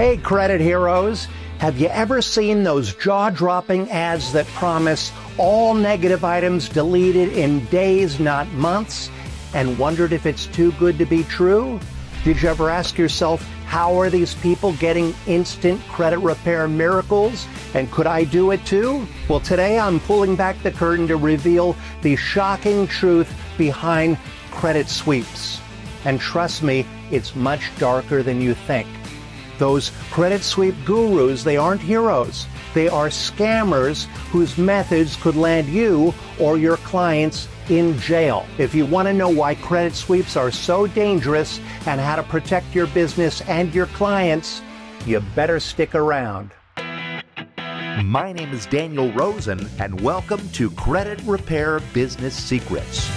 Hey, credit heroes. Have you ever seen those jaw-dropping ads that promise all negative items deleted in days, not months, and wondered if it's too good to be true? Did you ever ask yourself, how are these people getting instant credit repair miracles? And could I do it too? Well, today I'm pulling back the curtain to reveal the shocking truth behind credit sweeps. And trust me, it's much darker than you think. Those credit sweep gurus, they aren't heroes. They are scammers whose methods could land you or your clients in jail. If you want to know why credit sweeps are so dangerous and how to protect your business and your clients, you better stick around. My name is Daniel Rosen, and welcome to Credit Repair Business Secrets.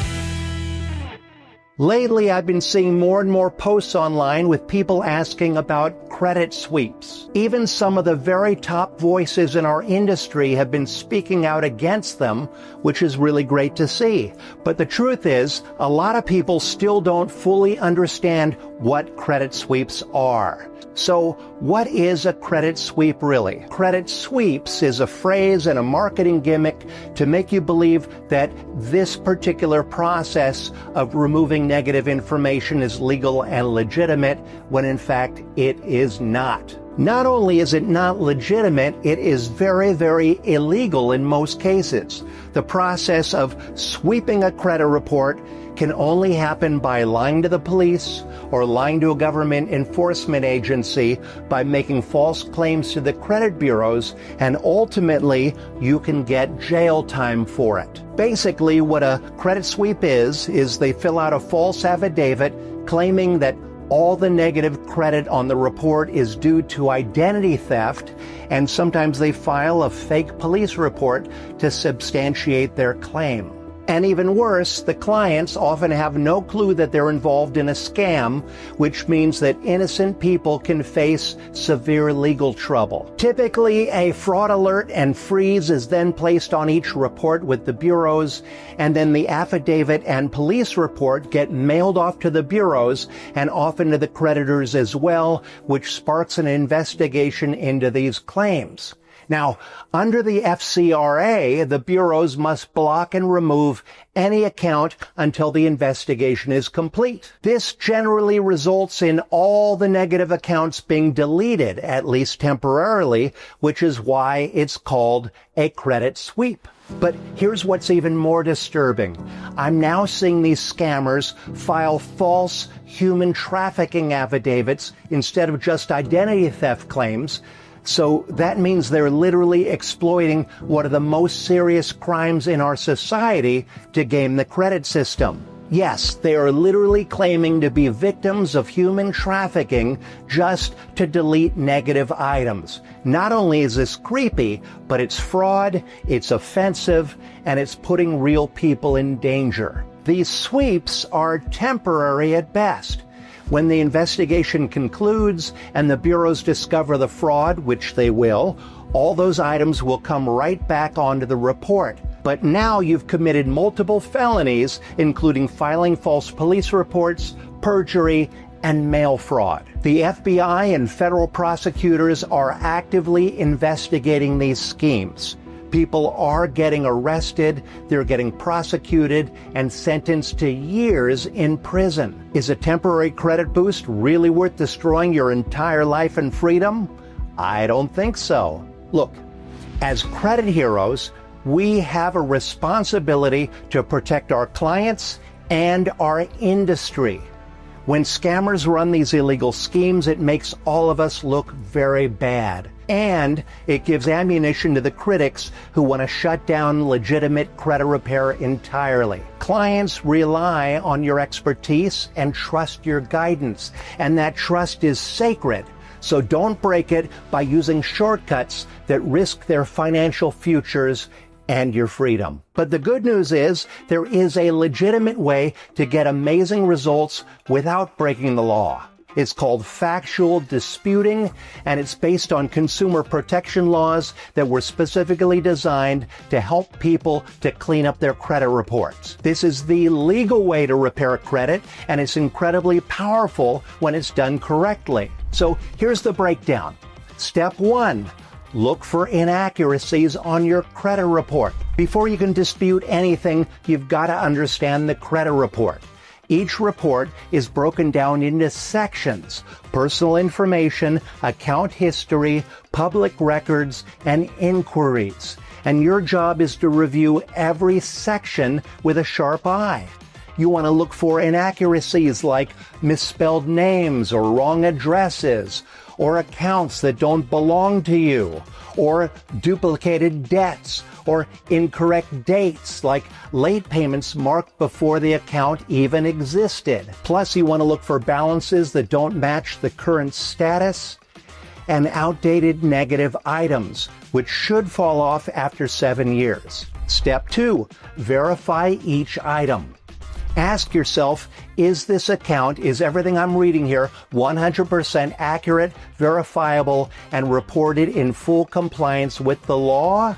Lately, I've been seeing more and more posts online with people asking about credit sweeps. Even some of the very top voices in our industry have been speaking out against them, which is really great to see. But the truth is, a lot of people still don't fully understand what credit sweeps are. So, what is a credit sweep really? Credit sweeps is a phrase and a marketing gimmick to make you believe that this particular process of removing negative information is legal and legitimate, when in fact it is not. Not only is it not legitimate, it is very, very illegal in most cases. The process of sweeping a credit report can only happen by lying to the police or lying to a government enforcement agency by making false claims to the credit bureaus, and ultimately you can get jail time for it. Basically, what a credit sweep is they fill out a false affidavit claiming that all the negative credit on the report is due to identity theft, and sometimes they file a fake police report to substantiate their claim. And even worse, the clients often have no clue that they're involved in a scam, which means that innocent people can face severe legal trouble. Typically, a fraud alert and freeze is then placed on each report with the bureaus, and then the affidavit and police report get mailed off to the bureaus and often to the creditors as well, which sparks an investigation into these claims. Now, under the FCRA, the bureaus must block and remove any account until the investigation is complete. This generally results in all the negative accounts being deleted, at least temporarily, which is why it's called a credit sweep. But here's what's even more disturbing. I'm now seeing these scammers file false human trafficking affidavits instead of just identity theft claims. So that means they're literally exploiting one of the most serious crimes in our society to game the credit system. Yes, they are literally claiming to be victims of human trafficking just to delete negative items. Not only is this creepy, but it's fraud, it's offensive, and it's putting real people in danger. These sweeps are temporary at best. When the investigation concludes and the bureaus discover the fraud, which they will, all those items will come right back onto the report. But now you've committed multiple felonies, including filing false police reports, perjury, and mail fraud. The FBI and federal prosecutors are actively investigating these schemes. People are getting arrested, they're getting prosecuted, and sentenced to years in prison. Is a temporary credit boost really worth destroying your entire life and freedom? I don't think so. Look, as credit heroes, we have a responsibility to protect our clients and our industry. When scammers run these illegal schemes, it makes all of us look very bad. And it gives ammunition to the critics who want to shut down legitimate credit repair entirely. Clients rely on your expertise and trust your guidance, and that trust is sacred. So don't break it by using shortcuts that risk their financial futures and your freedom. But the good news is there is a legitimate way to get amazing results without breaking the law. It's called factual disputing, and it's based on consumer protection laws that were specifically designed to help people to clean up their credit reports. This is the legal way to repair credit, and it's incredibly powerful when it's done correctly. So here's the breakdown. Step 1. Look for inaccuracies on your credit report. Before you can dispute anything, you've got to understand the credit report. Each report is broken down into sections: personal information, account history, public records, and inquiries. And your job is to review every section with a sharp eye. You want to look for inaccuracies like misspelled names or wrong addresses, or accounts that don't belong to you, or duplicated debts, or incorrect dates like late payments marked before the account even existed. Plus, you want to look for balances that don't match the current status, and outdated negative items, which should fall off after 7 years. Step 2, verify each item. Ask yourself, is everything I'm reading here 100% accurate, verifiable, and reported in full compliance with the law?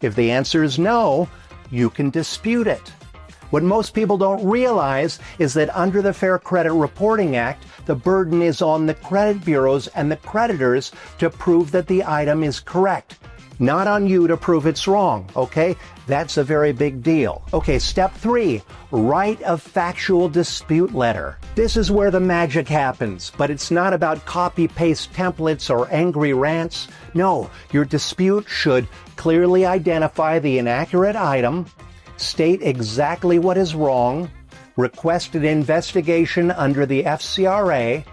If the answer is no, you can dispute it. What most people don't realize is that under the Fair Credit Reporting Act, the burden is on the credit bureaus and the creditors to prove that the item is correct. Not on you to prove it's wrong, okay? That's a very big deal. Okay, step 3, write a factual dispute letter. This is where the magic happens, but it's not about copy-paste templates or angry rants. No, your dispute should clearly identify the inaccurate item, state exactly what is wrong, request an investigation under the FCRA,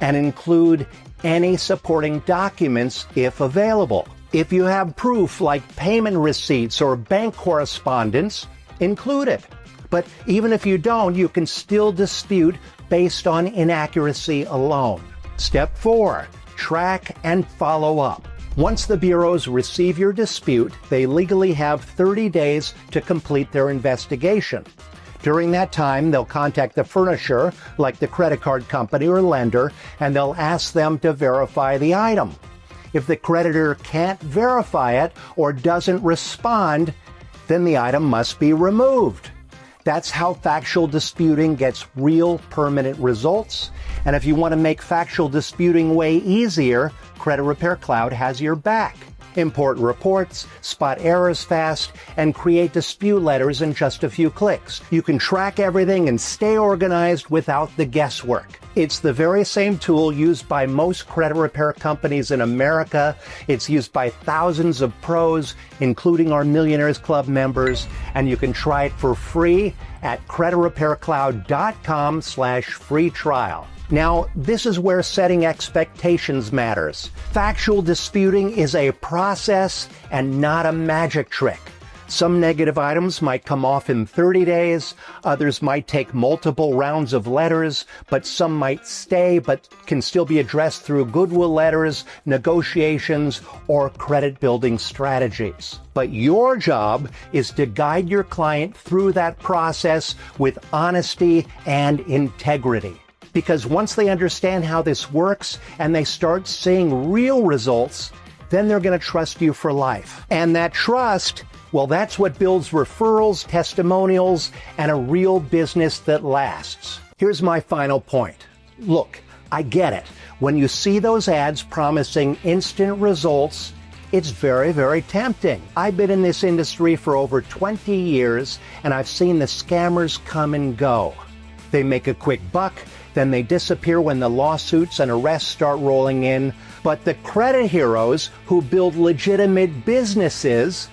and include any supporting documents if available. If you have proof like payment receipts or bank correspondence, include it. But even if you don't, you can still dispute based on inaccuracy alone. Step 4, track and follow up. Once the bureaus receive your dispute, they legally have 30 days to complete their investigation. During that time, they'll contact the furnisher, like the credit card company or lender, and they'll ask them to verify the item. If the creditor can't verify it or doesn't respond, then the item must be removed. That's how factual disputing gets real permanent results. And if you want to make factual disputing way easier, Credit Repair Cloud has your back. Import reports, spot errors fast, and create dispute letters in just a few clicks. You can track everything and stay organized without the guesswork. It's the very same tool used by most credit repair companies in America. It's used by thousands of pros, including our Millionaires Club members, and you can try it for free at creditrepaircloud.com/free trial. Now, this is where setting expectations matters. Factual disputing is a process and not a magic trick. Some negative items might come off in 30 days, others might take multiple rounds of letters, but some might stay but can still be addressed through goodwill letters, negotiations, or credit building strategies. But your job is to guide your client through that process with honesty and integrity. Because once they understand how this works and they start seeing real results, then they're going to trust you for life. And that trust, well, that's what builds referrals, testimonials, and a real business that lasts. Here's my final point. Look, I get it. When you see those ads promising instant results, it's very, very tempting. I've been in this industry for over 20 years, and I've seen the scammers come and go. They make a quick buck, then they disappear when the lawsuits and arrests start rolling in. But the credit heroes who build legitimate businesses,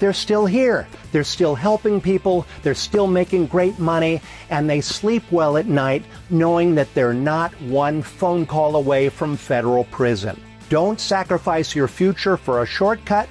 they're still here. They're still helping people, they're still making great money, and they sleep well at night knowing that they're not one phone call away from federal prison. Don't sacrifice your future for a shortcut.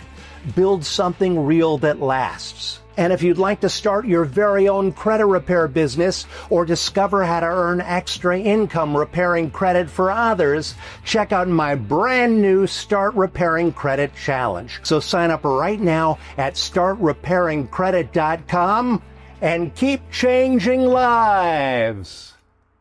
Build something real that lasts. And if you'd like to start your very own credit repair business or discover how to earn extra income repairing credit for others, check out my brand new Start Repairing Credit Challenge. So sign up right now at startrepairingcredit.com and keep changing lives.